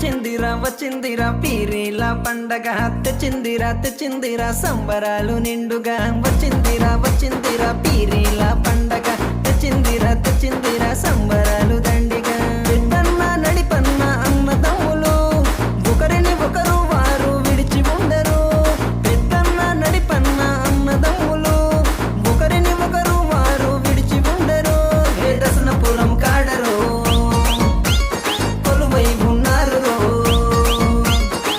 వచ్చిందిరా పీరీల పండగ తెచ్చిందిరా సంబరాలు నిండుగా వచ్చిందిరా పీరీల పండగ తెచ్చిందిరా సంబరాలు దండిగా పెద్దన్న నడిపన్న అన్నదమ్ములు ఒకరిని ఒకరు వారు విడిచి ఉండరు పెద్దన్న నడిపన్న అన్నదమ్ములు ఒకరిని ఒకరు వారు విడిచి ఉండరు ఏ దసనపురం కాడరు కొలువై ఉన్నారు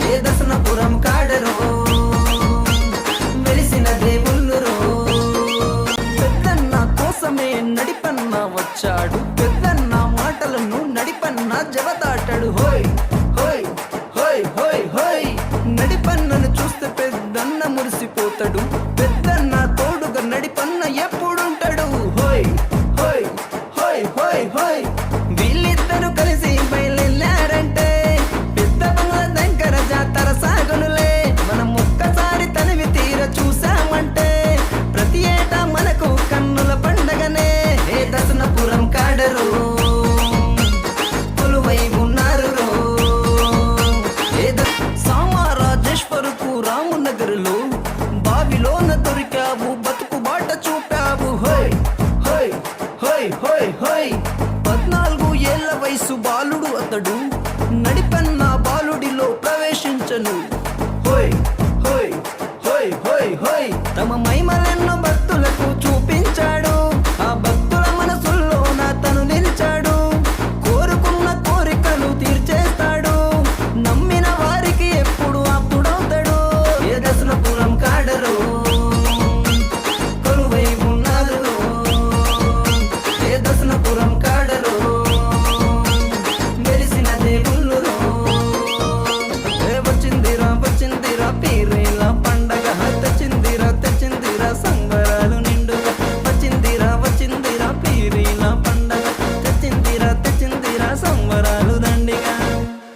ఏ దసనపురం కాడరు వెలిసిన దేవుళ్ళు పెద్దన్న కోసమే నడిపన్న వచ్చాడు పెద్దన్న మాటలను నడిపన్న జవదాటాడు హోయ్ హోయ్ హోయ్ హోయ్ హోయ్ నడిపన్నను చూస్తే పెద్దన్న మురిసిపోతాడు పెద్దన్న తోడుగా నడిపన్న ఎప్పుడుంటాడు హోయ్ హోయ్ హోయ్ హోయ్ హోయ్ వీళ్ళిద్దరూ కలిసి బయలుదేరారంటే పెద్ద బంగ్లా దగ్గర జాతర సాగునులే మనం ఒక్కసారి తనివి తీర చూసామంటే ప్రతి ఏటా మనకు కన్నుల పండగనే ఏ దసనపురం కాడరు కొలువై ఉన్నారు సామారాజేశ్వరుకు రామునగరులో బావిలోన దొరికావు బతుకు బాట చూపావు హోయ్ హోయ్ హోయ్ హోయ్ హోయ్ 14 ఏళ్ల వయసు బాలుడు అతడు